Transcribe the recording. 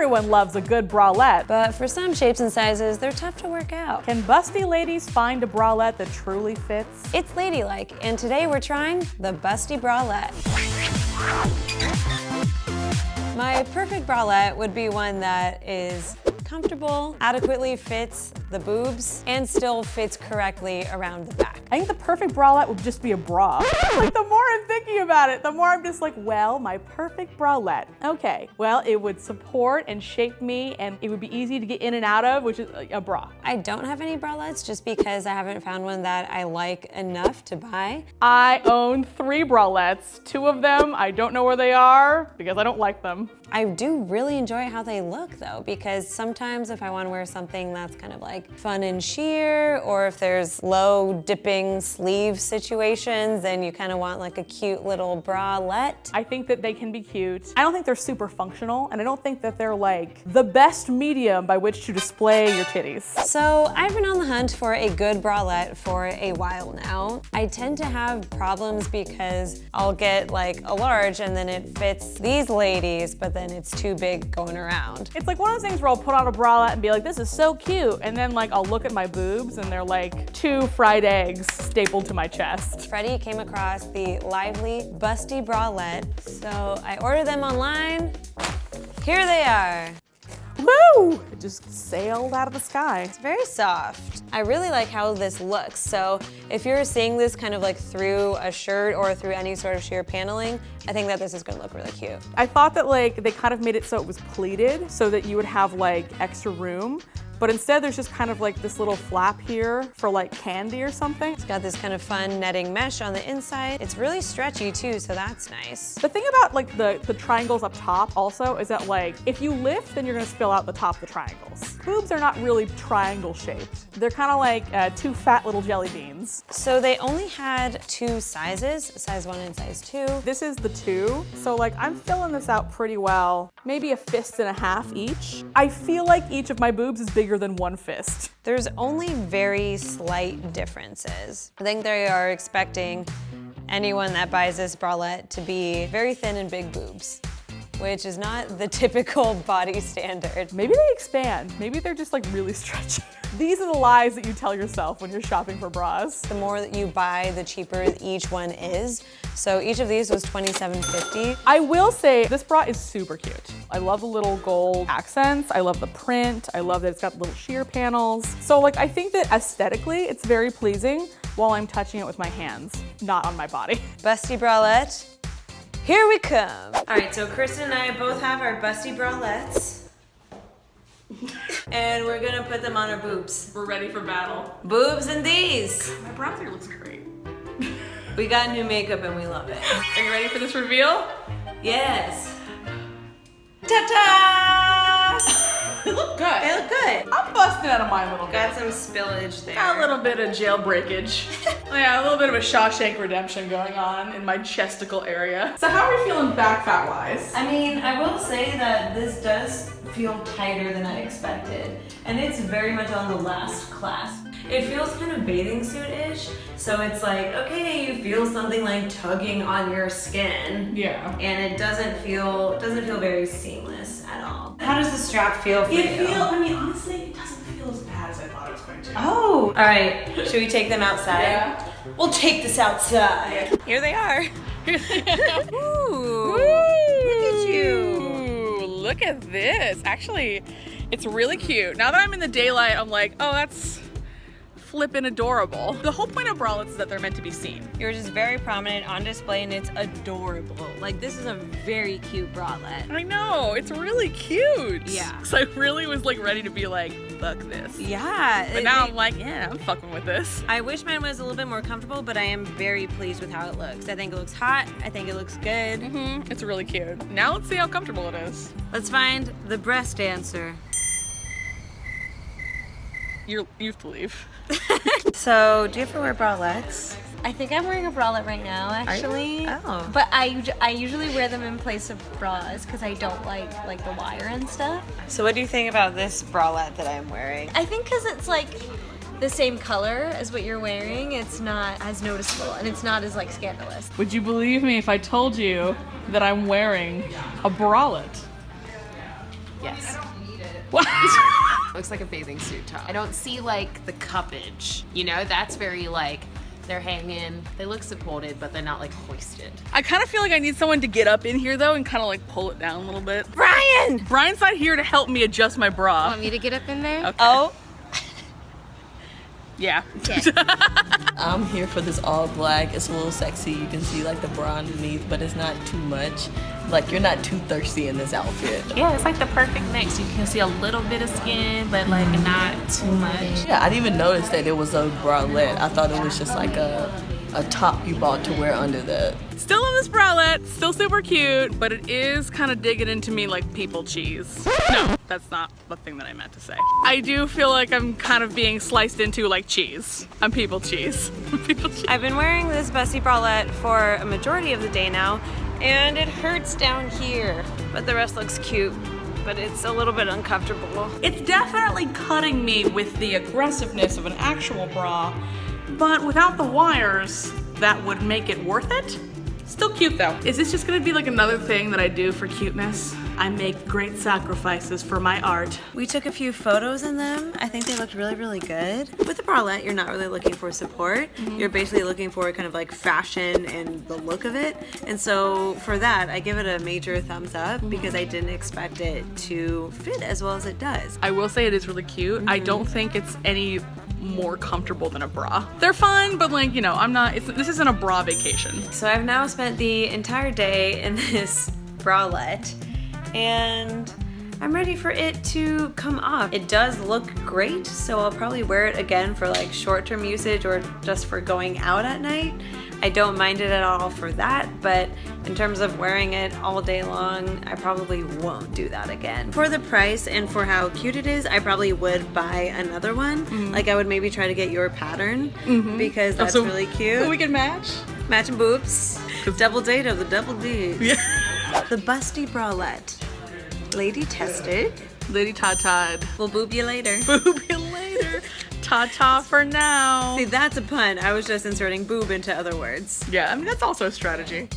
Everyone loves a good bralette. But for some shapes and sizes, they're tough to work out. Can busty ladies find a bralette that truly fits? It's Ladylike, and today we're trying the busty bralette. My perfect bralette would be one that is comfortable, adequately fits the boobs, and still fits correctly around the back. I think the perfect bralette would just be a bra. Like, the more I'm thinking about it, the more I'm just like, well, my perfect bralette. Okay, well, it would support and shape me, and it would be easy to get in and out of, which is a bra. I don't have any bralettes just because I haven't found one that I like enough to buy. I own 3 bralettes. 2 of them, I don't know where they are because I don't like them. I do really enjoy how they look though, because sometimes if I want to wear something that's kind of like fun and sheer, or if there's low dipping sleeve situations, then you kind of want like a cute little bralette. I think that they can be cute. I don't think they're super functional, and I don't think that they're like the best medium by which to display your titties. So I've been on the hunt for a good bralette for a while now. I tend to have problems because I'll get like a large and then it fits these ladies, but then it's too big going around. It's like one of those things where I'll put on a bralette and be like, this is so cute. And then like I'll look at my boobs and they're like 2 fried eggs stapled to my chest. Freddie came across the Lively Busty Bralette, so I ordered them online. Here they are. Woo! It just sailed out of the sky. It's very soft. I really like how this looks. So if you're seeing this kind of like through a shirt or through any sort of sheer paneling, I think that this is gonna look really cute. I thought that like they kind of made it so it was pleated so that you would have like extra room. But instead there's just kind of like this little flap here for like candy or something. It's got this kind of fun netting mesh on the inside. It's really stretchy too, so that's nice. The thing about like the triangles up top also is that like if you lift, then you're gonna spill out the top of the triangles. Boobs are not really triangle shaped. They're kind of like 2 fat little jelly beans. So they only had 2 sizes, size 1 and size 2. This is the 2, so like I'm filling this out pretty well. Maybe a fist and a half each. I feel like each of my boobs is bigger than 1 fist. There's only very slight differences. I think they are expecting anyone that buys this bralette to be very thin and big boobs, which is not the typical body standard. Maybe they expand. Maybe they're just like really stretchy. These are the lies that you tell yourself when you're shopping for bras. The more that you buy, the cheaper each one is. So each of these was $27.50. I will say this bra is super cute. I love the little gold accents. I love the print. I love that it's got little sheer panels. So like I think that aesthetically it's very pleasing while I'm touching it with my hands, not on my body. Busty bralette, here we come. All right, so Kristen and I both have our busty bralettes. And we're gonna put them on our boobs. We're ready for battle. Boobs and these. My bronzer looks great. We got new makeup and we love it. Are you ready for this reveal? Yes. Ta-ta! They look good. They look good. I'm busting out of mine a little bit. Got some spillage there. Got a little bit of jailbreakage. Yeah, a little bit of a Shawshank Redemption going on in my chesticle area. So how are we feeling back fat wise? I mean, I will say that this does feel tighter than I expected. And it's very much on the last class. It feels kind of bathing suit-ish. So it's like, okay, you feel something like tugging on your skin. Yeah. And it doesn't feel very seamless at all. How does the strap feel for you? I mean, honestly, it doesn't feel as bad as I thought it was going to. Oh. All right, should we take them outside? Yeah. We'll take this outside. Here they are. Ooh. Look at you. Look at this. Actually, it's really cute. Now that I'm in the daylight, I'm like, oh, that's flippin' adorable. The whole point of bralettes is that they're meant to be seen. Yours is very prominent on display and it's adorable. Like, this is a very cute bralette. I know, it's really cute. Yeah. So I really was like ready to be like, fuck this. Yeah. But now I'm like, yeah, I'm fucking with this. I wish mine was a little bit more comfortable, but I am very pleased with how it looks. I think it looks hot. I think it looks good. Mm-hmm. It's really cute. Now let's see how comfortable it is. Let's find the breast dancer. You have to leave. So, do you ever wear bralettes? I think I'm wearing a bralette right now, actually. Oh. But I usually wear them in place of bras because I don't like the wire and stuff. So what do you think about this bralette that I'm wearing? I think because it's like the same color as what you're wearing, it's not as noticeable and it's not as like scandalous. Would you believe me if I told you that I'm wearing a bralette? Yes. I don't need it. What? Looks like a bathing suit top. I don't see like the cuppage, you know, that's very like, they're hanging, they look supported, but they're not like hoisted. I kind of feel like I need someone to get up in here though and kind of like pull it down a little bit. Brian! Brian's not here to help me adjust my bra. Want me to get up in there? Okay. Oh. Yeah. I'm here for this all black. It's a little sexy. You can see like the bra underneath, but it's not too much. Like you're not too thirsty in this outfit. Yeah, it's like the perfect mix. You can see a little bit of skin, but like not too much. Yeah, I didn't even notice that it was a bralette. I thought it was just like a top you bought to wear under that. Still love this bralette, still super cute, but it is kind of digging into me like people cheese. No, that's not the thing that I meant to say. I do feel like I'm kind of being sliced into like cheese. I'm people cheese. People cheese. I've been wearing this Bussy bralette for a majority of the day now, and it hurts down here, but the rest looks cute, but it's a little bit uncomfortable. It's definitely cutting me with the aggressiveness of an actual bra, but without the wires, that would make it worth it. Still cute though. Is this just gonna be like another thing that I do for cuteness? I make great sacrifices for my art. We took a few photos in them. I think they looked really, really good. With the bralette, you're not really looking for support. You're basically looking for kind of like fashion and the look of it. And so for that, I give it a major thumbs up because I didn't expect it to fit as well as it does. I will say it is really cute. I don't think it's any more comfortable than a bra. They're fun, but like, you know, this isn't a bra vacation. So I've now spent the entire day in this bralette, and I'm ready for it to come off. It does look great, so I'll probably wear it again for like short-term usage or just for going out at night. I don't mind it at all for that, but in terms of wearing it all day long, I probably won't do that again. For the price and for how cute it is, I probably would buy another one. Like I would maybe try to get your pattern because that's really cute. So we can match? Matching boobs. Double date of the double D's. Yeah. The busty bralette. Lady tested. Lady ta-ta'd. We'll boob you later. Boob you later. Ta-ta for now. See, that's a pun. I was just inserting boob into other words. Yeah, I mean, that's also a strategy.